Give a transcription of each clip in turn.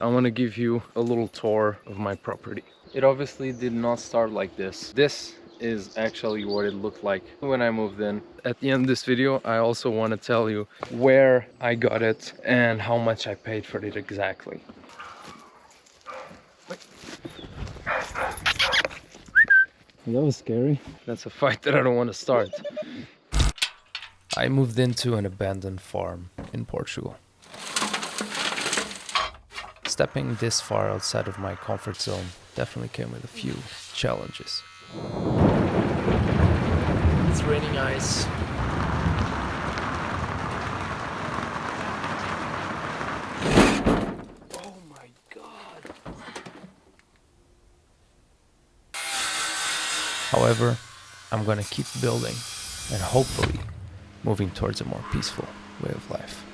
I want to give you a little tour of my property. It obviously did not start like this. This is actually what it looked like when I moved in. At the end of this video, I also want to tell you where I got it and how much I paid for it exactly. That was scary. That's a fight that I don't want to start. I moved into an abandoned farm in Portugal. Stepping this far outside of my comfort zone definitely came with a few challenges. It's raining ice. Oh my god. However, I'm gonna keep building and hopefully moving towards a more peaceful way of life.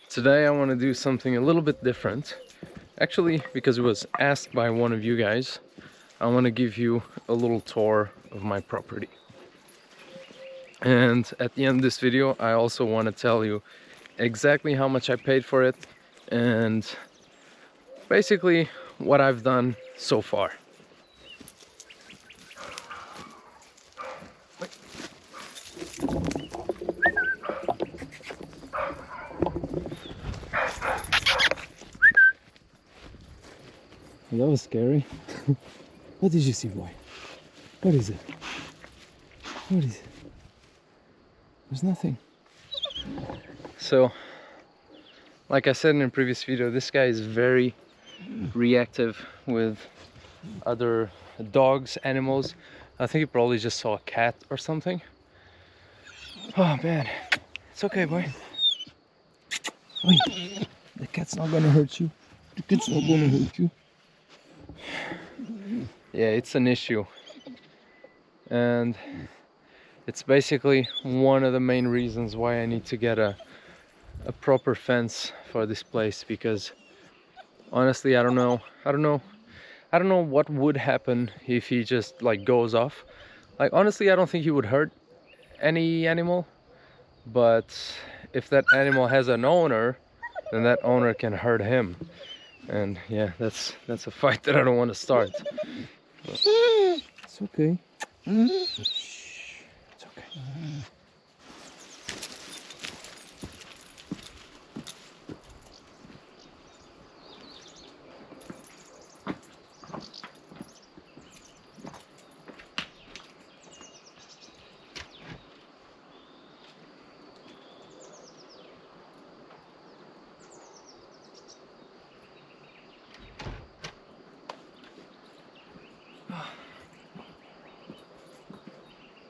Today I want to do something a little bit different. Actually, because it was asked by one of you guys, I want to give you a little tour of my property. And at the end of this video, I also want to tell you exactly how much I paid for it and basically what I've done so far. That was scary. What did you see, boy? What is it? What is it? There's nothing. So, like I said in a previous video, this guy is very reactive with other dogs, animals. I think he probably just saw a cat or something. Oh man, it's okay, boy. Wait, the cat's not gonna hurt you. The cat's not gonna hurt you. Yeah, it's an issue. And it's basically one of the main reasons why I need to get a proper fence for this place, because honestly I don't know what would happen if he just like goes off. Like honestly, I don't think he would hurt any animal, but if that animal has an owner, then that owner can hurt him. And yeah, that's a fight that I don't want to start. It's okay. Shh. It's okay.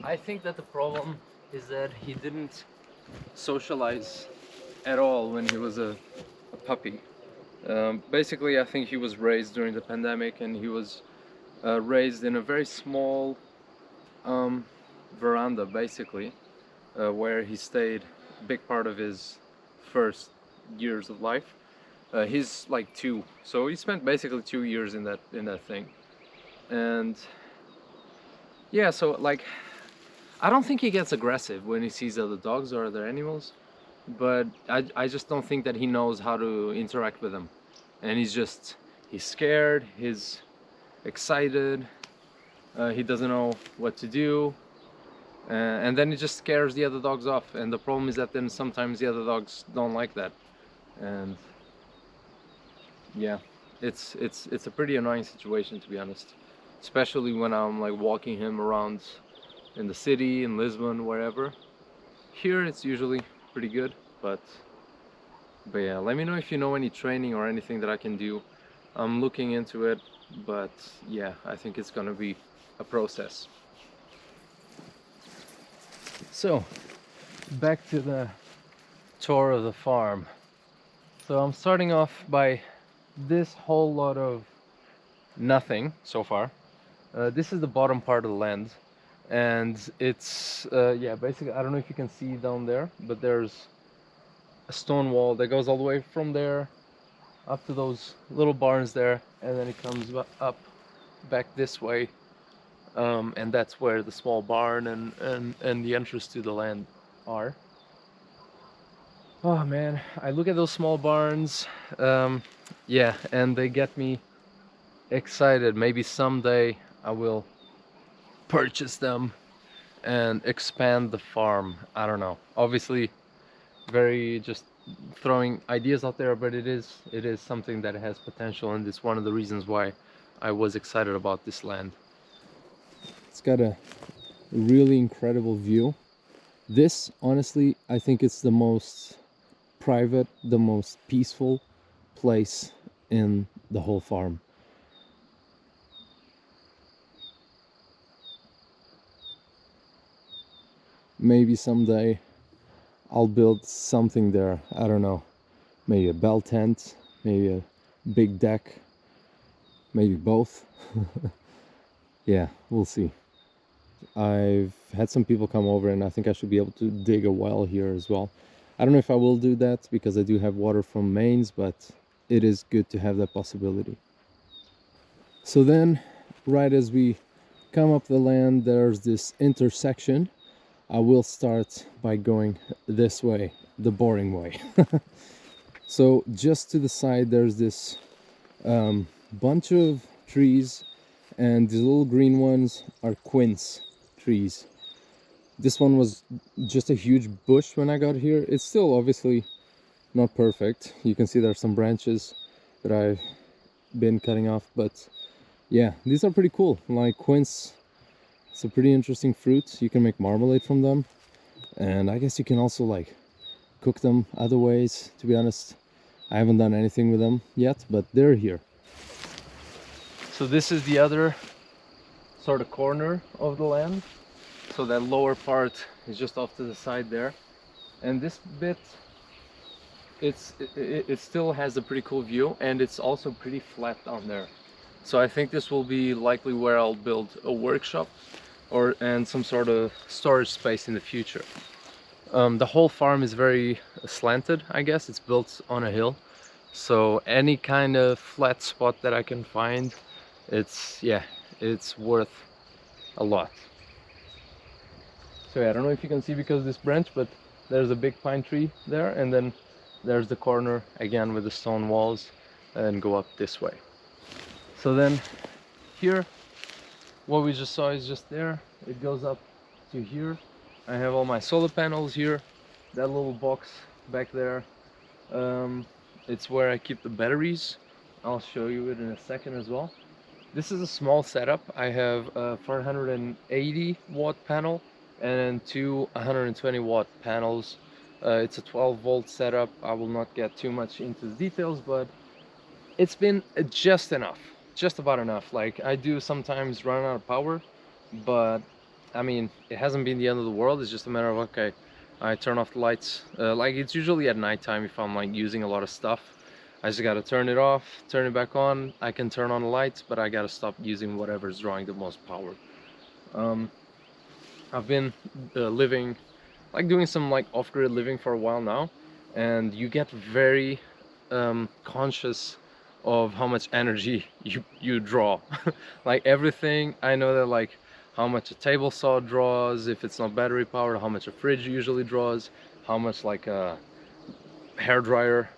I think that the problem is that he didn't socialize at all when he was a puppy. Basically, I think he was raised during the pandemic, and he was raised in a very small um, veranda, basically, where he stayed a big part of his first years of life. He's like 2, so he spent basically 2 years in that thing, and yeah, so like I don't think he gets aggressive when he sees other dogs or other animals, but I just don't think that he knows how to interact with them, and he's scared, he's excited, he doesn't know what to do, and then it just scares the other dogs off, and the problem is that then sometimes the other dogs don't like that, and yeah, it's a pretty annoying situation, to be honest, especially when I'm like walking him around in the city, in Lisbon, wherever. Here it's usually pretty good, but yeah, let me know if you know any training or anything that I can do. I'm looking into it, but yeah, I think it's gonna be a process. So, back to the tour of the farm. So I'm starting off by this whole lot of nothing so far. This is the bottom part of the land, and it's yeah, basically, I don't know if you can see down there, but there's a stone wall that goes all the way from there up to those little barns there, and then it comes up back this way, and that's where the small barn and the entrance to the land are. Oh man, I look at those small barns, yeah, and they get me excited. Maybe someday I will purchase them and expand the farm. I don't know. Obviously, very just throwing ideas out there, but it is something that has potential, and it's one of the reasons why I was excited about this land. It's got a really incredible view. This, honestly, I think it's the most private, the most peaceful place in the whole farm. Maybe someday I'll build something there. I don't know. Maybe a bell tent, maybe a big deck, maybe both. Yeah, we'll see. I've had some people come over, and I think I should be able to dig a well here as well. I don't know if I will do that because I do have water from mains, but it is good to have that possibility. So then, right as we come up the land, there's this intersection. I will start by going this way, the boring way. So just to the side, there's this bunch of trees, and the little green ones are quince trees. This one was just a huge bush when I got here. It's still obviously not perfect. You can see there's some branches that I've been cutting off, but yeah, these are pretty cool. Like quince, it's a pretty interesting fruit. You can make marmalade from them, and I guess you can also like cook them other ways. To be honest, I haven't done anything with them yet, but they're here. So this is the other sort of corner of the land. So that lower part is just off to the side there, and this bit, it still has a pretty cool view, and it's also pretty flat down there. So I think this will be likely where I'll build a workshop and some sort of storage space in the future. The whole farm is very slanted, I guess. It's built on a hill, so any kind of flat spot that I can find, it's worth a lot. So yeah, I don't know if you can see because of this branch, but there's a big pine tree there, and then there's the corner again with the stone walls, and go up this way. So then here, what we just saw is just there. It goes up to here. I have all my solar panels here. That little box back there, it's where I keep the batteries. I'll show you it in a second as well. This is a small setup. I have a 480 watt panel and two 120 watt panels. It's a 12 volt setup. I will not get too much into the details, but it's been just enough, just about enough. Like, I do sometimes run out of power, but I mean, it hasn't been the end of the world. It's just a matter of, okay, I turn off the lights. Like, it's usually at nighttime if I'm like using a lot of stuff. I just gotta turn it off, turn it back on. I can turn on the lights, but I gotta stop using whatever's drawing the most power. I've been living, like doing some like off-grid living for a while now, and you get very conscious of how much energy you draw. Like everything, I know that like how much a table saw draws if it's not battery powered, how much a fridge usually draws, how much like a hair dryer.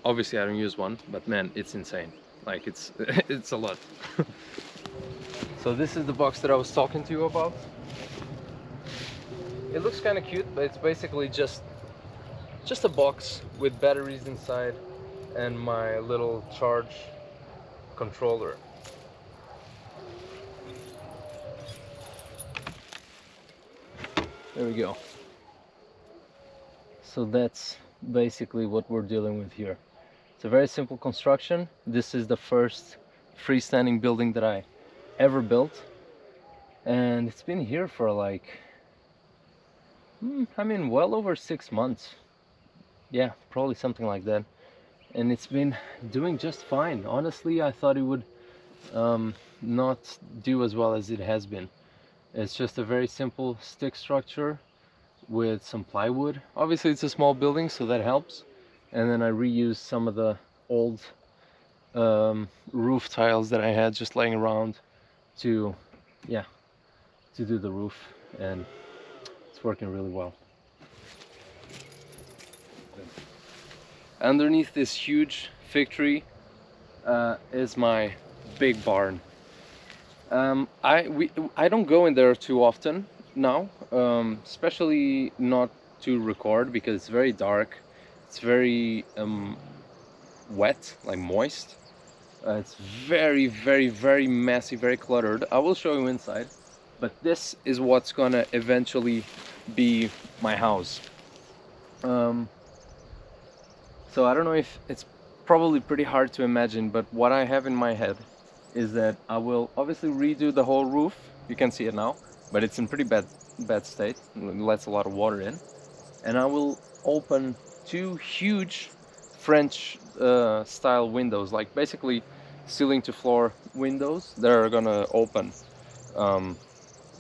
Obviously I don't use one, but man, it's insane. Like it's it's a lot. So this is the box that I was talking to you about. It looks kind of cute, but it's basically just a box with batteries inside and my little charge controller. There we go. So that's basically what we're dealing with here. It's a very simple construction. This is the first freestanding building that I ever built, and it's been here for like I mean well over 6 months. Yeah, probably something like that. And it's been doing just fine. Honestly, I thought it would not do as well as it has been. It's just a very simple stick structure with some plywood. Obviously it's a small building, so that helps. And then I reused some of the old roof tiles that I had just laying around to do the roof, and it's working really well. Underneath this huge fig tree is my big barn. I don't go in there too often now, especially not to record, because it's very dark. It's very wet, like moist. It's very, very, very messy, very cluttered. I will show you inside, but this is what's gonna eventually be my house. So I don't know if it's probably pretty hard to imagine, but what I have in my head is that I will obviously redo the whole roof. You can see it now, but it's in pretty bad state. It lets a lot of water in. And I will open 2 huge French style windows, like basically ceiling to floor windows that are gonna open.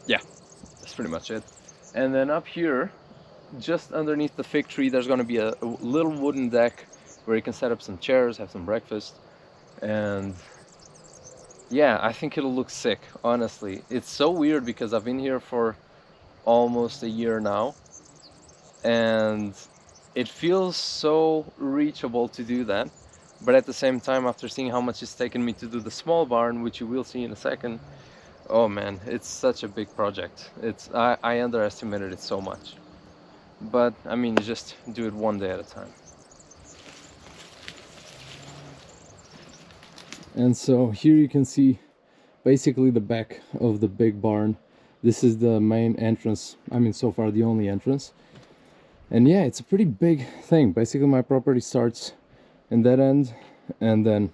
Yeah, that's pretty much it. And then up here, just underneath the fig tree, there's gonna be a little wooden deck where you can set up some chairs, have some breakfast, and yeah, I think it'll look sick, honestly. It's so weird because I've been here for almost a year now, and it feels so reachable to do that. But at the same time, after seeing how much it's taken me to do the small barn, which you will see in a second, oh man, it's such a big project. I underestimated it so much. But I mean, you just do it one day at a time. And so here you can see basically the back of the big barn. This is the main entrance. I mean, so far the only entrance. And yeah, it's a pretty big thing. Basically my property starts in that end and then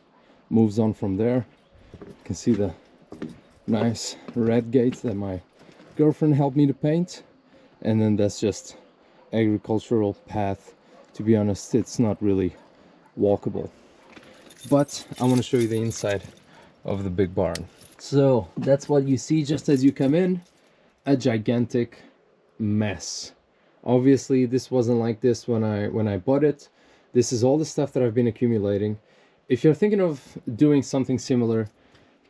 moves on from there. You can see the nice red gates that my girlfriend helped me to paint. And then that's just agricultural path. To be honest, it's not really walkable. But I want to show you the inside of the big barn. So that's what you see just as you come in. A gigantic mess. Obviously this wasn't like this when I bought it. This is all the stuff that I've been accumulating. If you're thinking of doing something similar,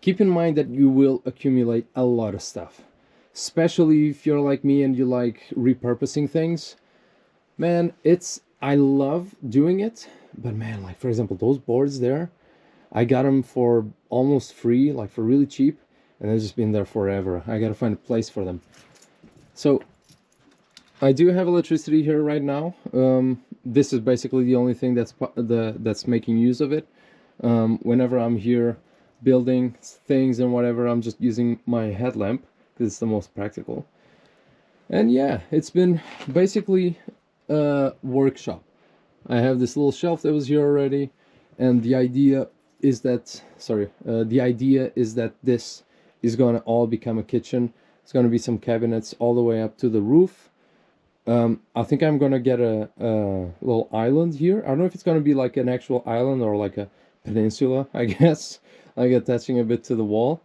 keep in mind that you will accumulate a lot of stuff. Especially if you're like me and you like repurposing things. Man, I love doing it, but man, like for example, those boards there, I got them for almost free, like for really cheap, and they've just been there forever. I gotta find a place for them. So I do have electricity here right now. This is basically the only thing that's making use of it. Whenever I'm here building things and whatever, I'm just using my headlamp because it's the most practical. And yeah, it's been basically a workshop. I have this little shelf that was here already, and the idea is that this is gonna all become a kitchen. It's going to be some cabinets all the way up to the roof. I think I'm going to get a little island here. I don't know if it's going to be like an actual island or like a peninsula, I guess, like attaching a bit to the wall.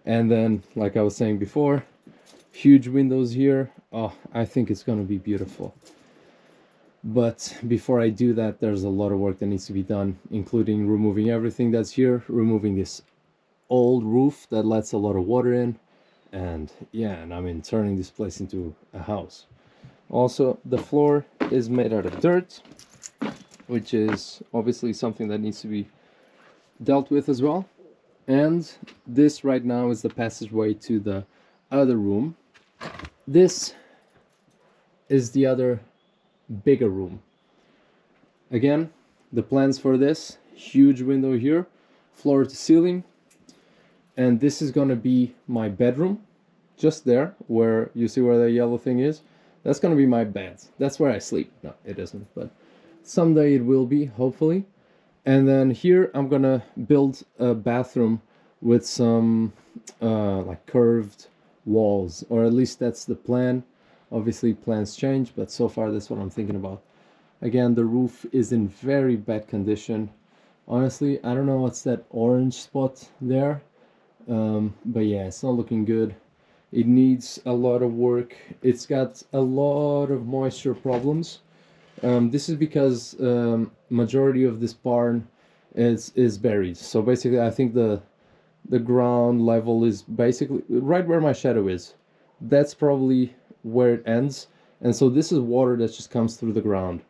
And then, like I was saying before, huge windows here. Oh, I think it's going to be beautiful. But before I do that, there's a lot of work that needs to be done, including removing everything that's here, removing this old roof that lets a lot of water in, and yeah, and I mean turning this place into a house. Also, the floor is made out of dirt, which is obviously something that needs to be dealt with as well. And this right now is the passageway to the other room. This is the other bigger room. Again, the plans for this, huge window here, floor to ceiling, and this is gonna be my bedroom, just there, where you see where the yellow thing is. That's gonna be my bed. That's where I sleep. No, it isn't, but someday it will be, hopefully. And then here I'm gonna build a bathroom with some like curved walls, or at least that's the plan. Obviously plans change, but so far that's what I'm thinking about. Again, the roof is in very bad condition. Honestly, I don't know what's that orange spot there, but yeah, it's not looking good. It needs a lot of work. It's got a lot of moisture problems. This is because majority of this barn is buried. So basically, I think the ground level is basically right where my shadow is. That's probably where it ends, and so this is water that just comes through the ground.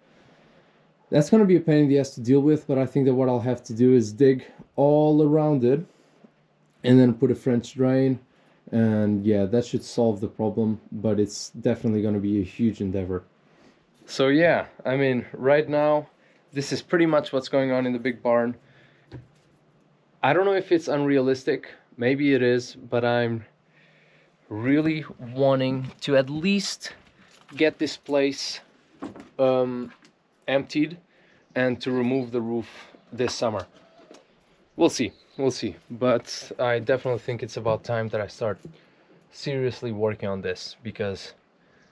That's going to be a pain in the ass to deal with, but I think that what I'll have to do is dig all around it and then put a French drain, and yeah, that should solve the problem, but it's definitely going to be a huge endeavor. So yeah, I mean, right now this is pretty much what's going on in the big barn. I don't know if it's unrealistic, maybe it is, but I'm really wanting to at least get this place emptied and to remove the roof this summer. We'll see, but I definitely think it's about time that I start seriously working on this, because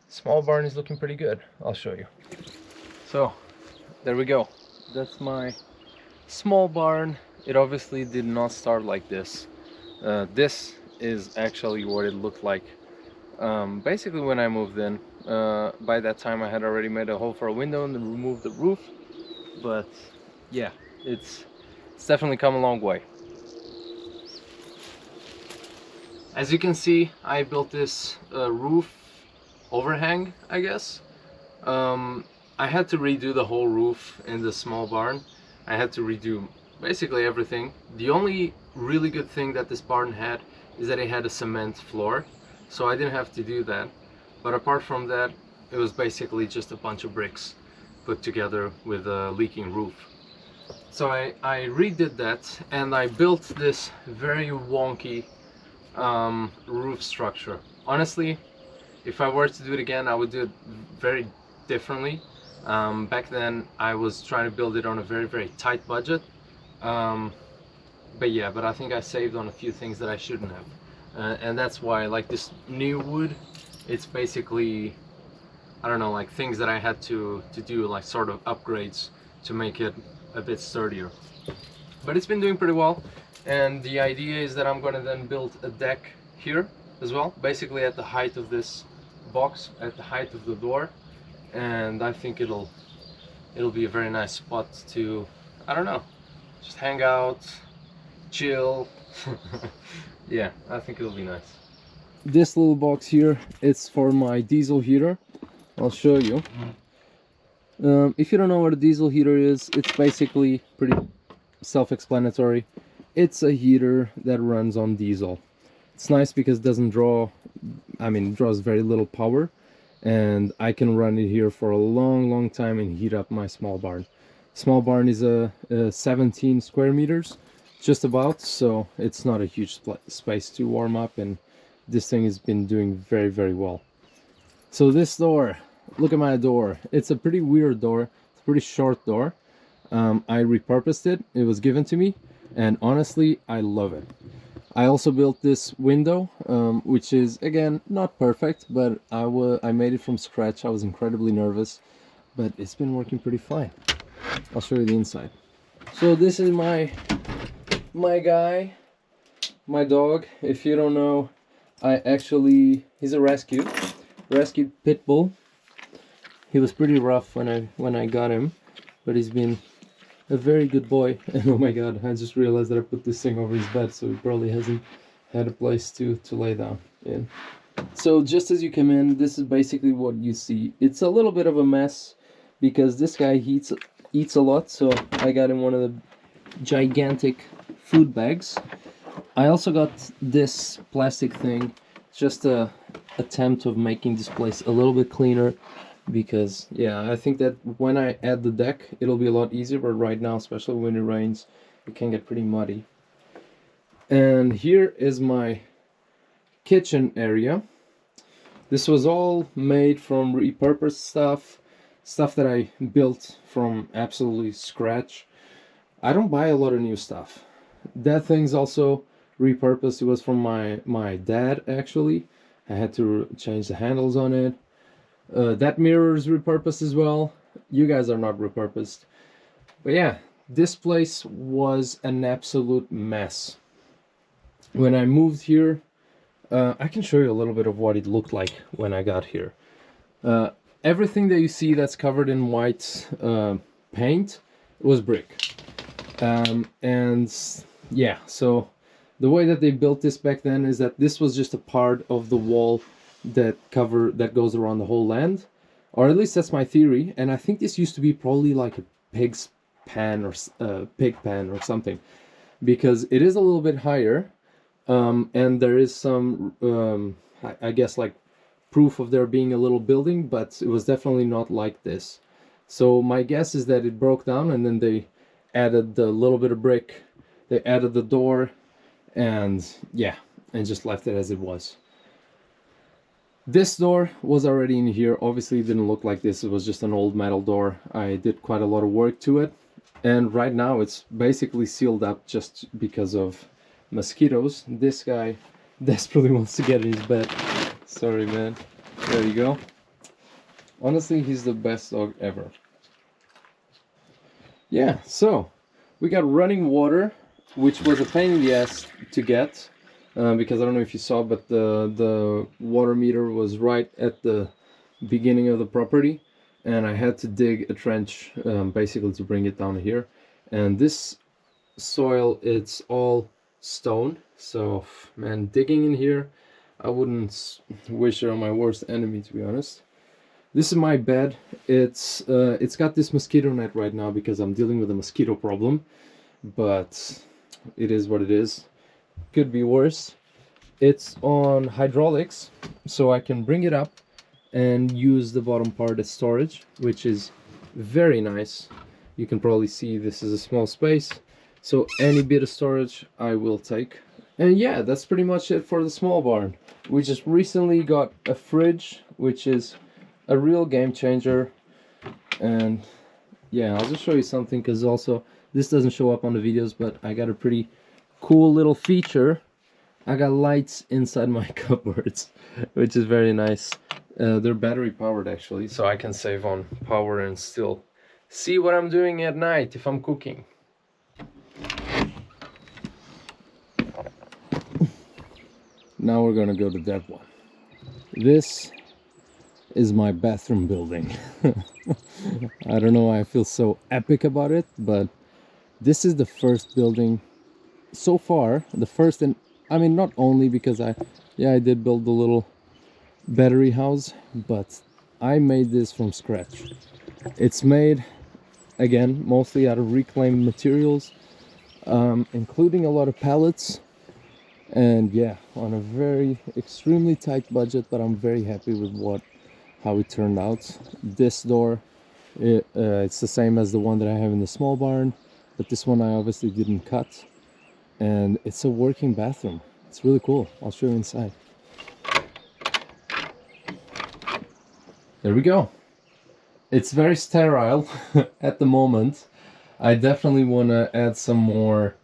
small barn is looking pretty good. I'll show you. So there we go, that's my small barn. It obviously did not start like this. This is actually what it looked like basically when I moved in. By that time I had already made a hole for a window and then removed the roof, but yeah, it's definitely come a long way. As you can see, I built this roof overhang, I guess. I had to redo the whole roof in the small barn. I had to redo basically everything. The only really good thing that this barn had is that it had a cement floor, so I didn't have to do that. But apart from that, it was basically just a bunch of bricks put together with a leaking roof. So I redid that, and I built this very wonky roof structure. Honestly, if I were to do it again, I would do it very differently. Back then I was trying to build it on a very tight budget. But yeah, but I think I saved on a few things that I shouldn't have. And that's why, like this new wood, it's basically, I don't know, like things that I had to do, like sort of upgrades to make it a bit sturdier. But it's been doing pretty well, and the idea is that I'm going to then build a deck here as well, basically at the height of this box, at the height of the door, and I think it'll be a very nice spot to, I don't know, just hang out, chill. Yeah, I think it'll be nice. This little box here, it's for my diesel heater. I'll show you. If you don't know what a diesel heater is, it's basically pretty self-explanatory. It's a heater that runs on diesel. It's nice because it doesn't draw, I mean, it draws very little power, and I can run it here for a long time and heat up my small barn. Small barn is a 17 square meters, just about, so it's not a huge space to warm up, and this thing has been doing very well. So this door, look at my door. It's a pretty weird door. It's a pretty short door. I repurposed it. It was given to me, and honestly, I love it. I also built this window, which is again not perfect, but I made it from scratch. I was incredibly nervous, but it's been working pretty fine. I'll show you the inside. So this is my guy, my dog. If you don't know, he's a rescued pit bull. He was pretty rough when I got him, but he's been a very good boy. And oh my god, I just realized that I put this thing over his bed, so he probably hasn't had a place to lay down in. So just as you come in, this is basically what you see. It's a little bit of a mess because this guy eats a lot, so I got him one of the gigantic food bags. I also got this plastic thing, just a attempt of making this place a little bit cleaner, because yeah, I think that when I add the deck it'll be a lot easier, but right now, especially when it rains, it can get pretty muddy. And here is my kitchen area. This was all made from repurposed stuff that I built from absolutely scratch. I don't buy a lot of new stuff. That thing's also repurposed. It was from my dad, actually. I had to change the handles on it. That mirror is repurposed as well. You guys are not repurposed. But yeah, this place was an absolute mess. When I moved here, I can show you a little bit of what it looked like when I got here. Everything that you see that's covered in white paint was brick. And yeah, so the way that they built this back then is that this was just a part of the wall that goes around the whole land, or at least that's my theory. And I think this used to be probably like a pig's pan or pig pen or something, because it is a little bit higher, and there is some I guess like proof of there being a little building, but it was definitely not like this. So my guess is that it broke down, and then they added the little bit of brick, they added the door, and yeah, and just left it as it was. This door was already in here. Obviously it didn't look like this, it was just an old metal door. I did quite a lot of work to it, and right now it's basically sealed up just because of mosquitoes. This guy desperately wants to get in his bed. Sorry, man. There you go. Honestly, he's the best dog ever. Yeah, so we got running water, which was a pain in the ass to get, because I don't know if you saw, but the water meter was right at the beginning of the property, and I had to dig a trench basically to bring it down here. And this soil, it's all stone, so man, digging in here, I wouldn't wish it on my worst enemy, to be honest. This is my bed. It's got this mosquito net right now because I'm dealing with a mosquito problem, but it is what it is. Could be worse. It's on hydraulics, so I can bring it up and use the bottom part as storage, which is very nice. You can probably see this is a small space, so any bit of storage I will take. And yeah, that's pretty much it for the small barn. We just recently got a fridge, which is a real game changer. And yeah, I'll just show you something, because also this doesn't show up on the videos, but I got a pretty cool little feature. I got lights inside my cupboards, which is very nice. They're battery powered actually, so I can save on power and still see what I'm doing at night if I'm cooking. Now we're gonna go to that one. This is my bathroom building. I don't know why I feel so epic about it, but this is the first building so far, the first, and I mean not only because I did build the little battery house, but I made this from scratch. It's made again mostly out of reclaimed materials, including a lot of pallets, and yeah, on a very extremely tight budget, but I'm very happy with how it turned out. This door, it's the same as the one that I have in the small barn, but this one I obviously didn't cut, and it's a working bathroom. It's really cool. I'll show you inside. There we go. It's very sterile at the moment. I definitely want to add some more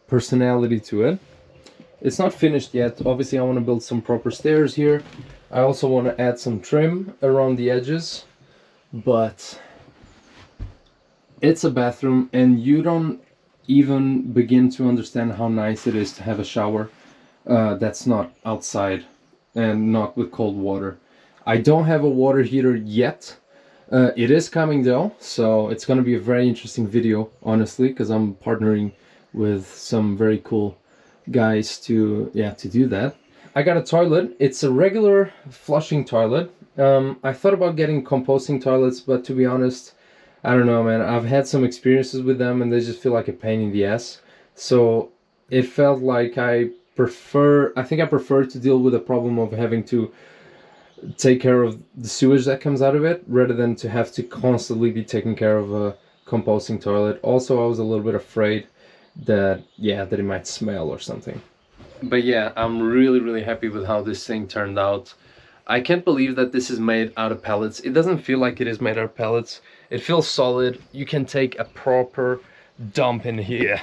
personality to it. It's not finished yet. Obviously, I want to build some proper stairs here. I also want to add some trim around the edges, but it's a bathroom, and you don't even begin to understand how nice it is to have a shower that's not outside and not with cold water. I don't have a water heater yet. It is coming though, so it's going to be a very interesting video, honestly, because I'm partnering with some very cool guys to do that. I got a toilet. It's a regular flushing toilet. I thought about getting composting toilets, but to be honest, I don't know, man. I've had some experiences with them and they just feel like a pain in the ass. So it felt like I think I prefer to deal with the problem of having to take care of the sewage that comes out of it rather than to have to constantly be taking care of a composting toilet. Also, I was a little bit afraid that it might smell or something. But yeah, I'm really happy with how this thing turned out. I can't believe that this is made out of pellets. It doesn't feel like it is made out of pellets. It feels solid. You can take a proper dump in here.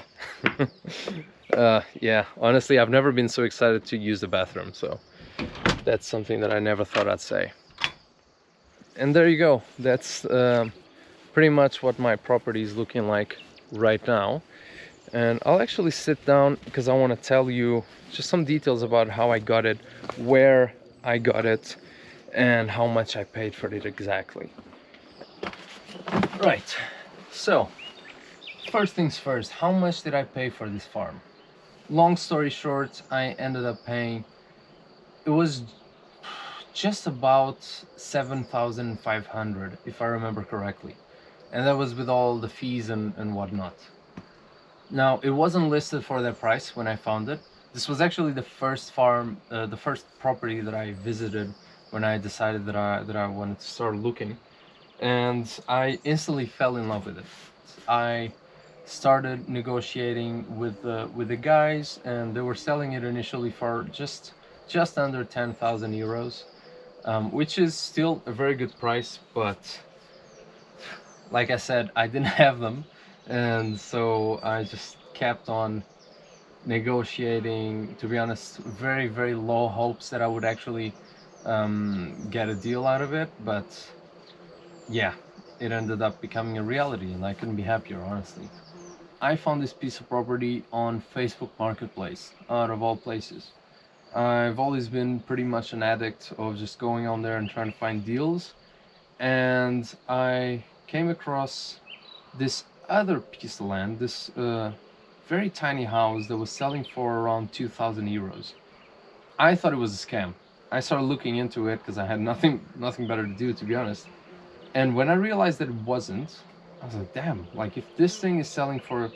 Yeah, honestly, I've never been so excited to use the bathroom, so that's something that I never thought I'd say. And there you go. That's pretty much what my property is looking like right now. And I'll actually sit down because I want to tell you just some details about how I got it, where I got it, and how much I paid for it exactly. Right, so first things first, how much did I pay for this farm? Long story short, I ended up paying, it was just about 7,500 if I remember correctly, and that was with all the fees and whatnot. Now, it wasn't listed for that price when I found it. This was actually the first farm, the first property that I visited when I decided that I wanted to start looking, and I instantly fell in love with it. I started negotiating with the guys, and they were selling it initially for just under 10,000 euros, which is still a very good price, but like I said, I didn't have them, and so I just kept on negotiating. To be honest, very low hopes that I would actually get a deal out of it, but yeah, it ended up becoming a reality, and I couldn't be happier, honestly. I found this piece of property on Facebook Marketplace, out of all places. I've always been pretty much an addict of just going on there and trying to find deals, and I came across this other piece of land, this very tiny house that was selling for around 2,000 euros. I thought it was a scam. I started looking into it because I had nothing better to do, to be honest. And when I realized that it wasn't, I was like, damn, like if this thing is selling for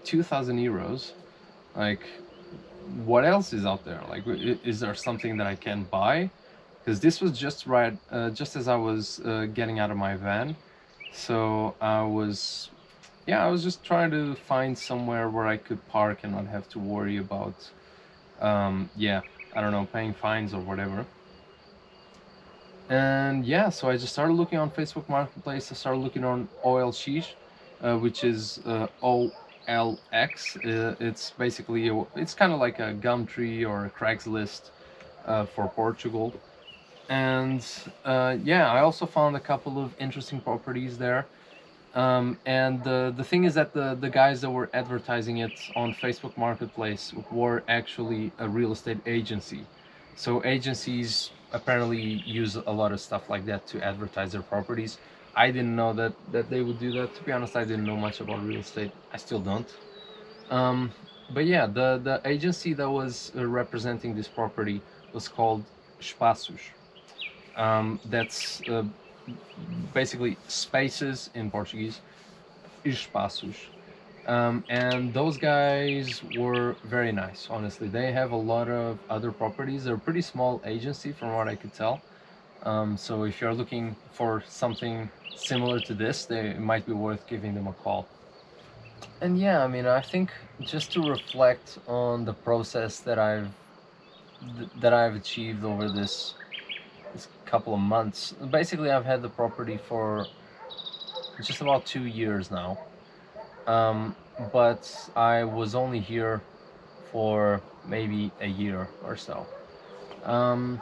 2,000 euros, like what else is out there? Like, is there something that I can buy? Because this was just right, just as I was getting out of my van. So I was just trying to find somewhere where I could park and not have to worry about, I don't know, paying fines or whatever. And yeah, so I just started looking on Facebook Marketplace. I started looking on OLX, which is OLX. It's basically, it's kind of like a Gumtree or a Craigslist for Portugal. And yeah, I also found a couple of interesting properties there. And the thing is that the guys that were advertising it on Facebook Marketplace were actually a real estate agency. So agencies apparently use a lot of stuff like that to advertise their properties. I didn't know that they would do that. To be honest, I didn't know much about real estate. I still don't. But yeah, the agency that was representing this property was called Espaços. That's basically spaces in Portuguese, espaços. And those guys were very nice, honestly. They have a lot of other properties. They're a pretty small agency from what I could tell. So if you're looking for something similar to this, it might be worth giving them a call. And yeah, I mean, I think just to reflect on the process that I've achieved over this couple of months. Basically, I've had the property for just about 2 years now, but I was only here for maybe a year or so. Um,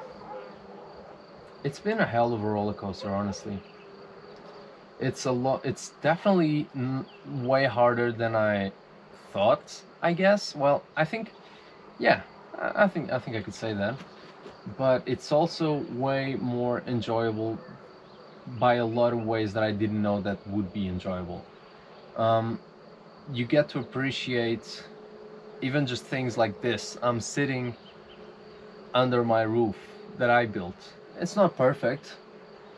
it's been a hell of a roller coaster, honestly. It's a lot. It's definitely way harder than I thought, I guess. Well, I think, yeah, I think I could say that. But it's also way more enjoyable by a lot of ways that I didn't know that would be enjoyable. Um, you get to appreciate even just things like this. I'm sitting under my roof that I built. It's not perfect.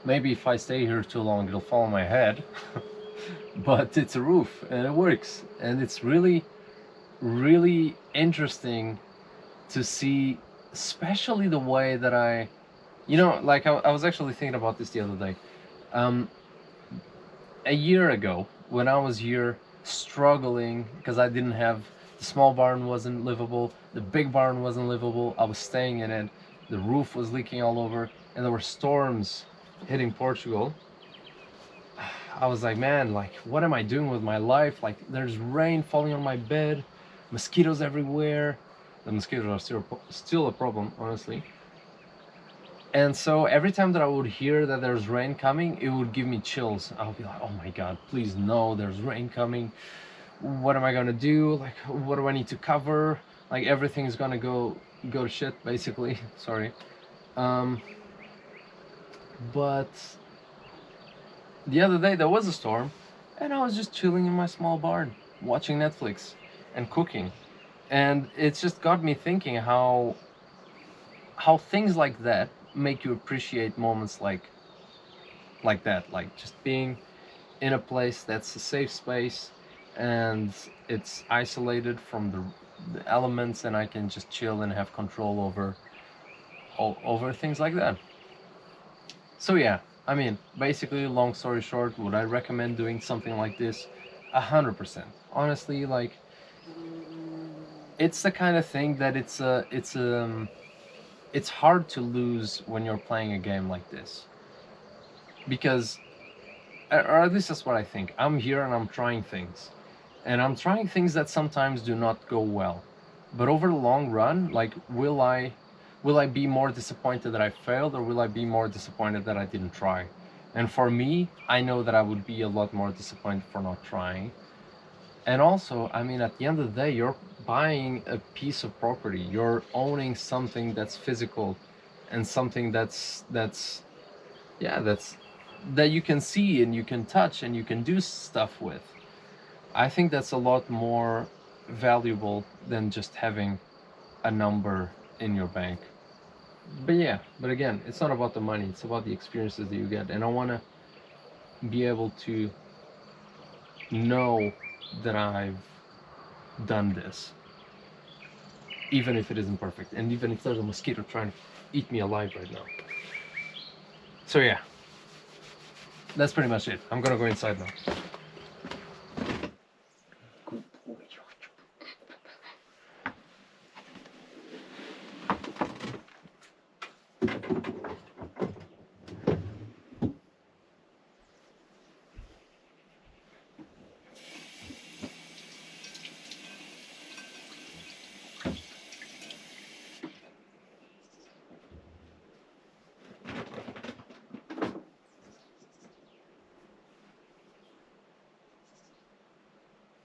Maybe if I stay here too long, it'll fall on my head. But it's a roof and it works. And it's really, really interesting to see, especially the way that like I was actually thinking about this the other day. Um, a year ago, when I was here struggling because I didn't have, the small barn wasn't livable, the big barn wasn't livable, I was staying in it, the roof was leaking all over, and there were storms hitting Portugal. I was like, man, like, what am I doing with my life? Like, there's rain falling on my bed, mosquitoes everywhere. The mosquitoes are still a problem, honestly. And so every time that I would hear that there's rain coming, it would give me chills. I'll be like, oh my God, please no, there's rain coming. What am I gonna do? Like, what do I need to cover? Like, everything's gonna go to shit, basically. Sorry. Um, but the other day there was a storm, and I was just chilling in my small barn, watching Netflix and cooking. And it's just got me thinking how things like that make you appreciate moments like that, like just being in a place that's a safe space and it's isolated from the elements, and I can just chill and have control over things like that. So yeah, I mean, basically, long story short, would I recommend doing something like this? 100%. Honestly, like, it's the kind of thing that it's hard to lose when you're playing a game like this, because, or at least that's what I think. I'm here and I'm trying things, and I'm trying things that sometimes do not go well, but over the long run, like, will I be more disappointed that I failed, or will I be more disappointed that I didn't try? And for me, I know that I would be a lot more disappointed for not trying. And also, I mean, at the end of the day, you're buying a piece of property. You're owning something that's physical, and something that's yeah, that you can see and you can touch and you can do stuff with. I think that's a lot more valuable than just having a number in your bank. But yeah, but again, it's not about the money, it's about the experiences that you get. And I want to be able to know that I've done this, even if it isn't perfect, and even if there's a mosquito trying to eat me alive right now. So yeah, that's pretty much it. I'm gonna go inside now.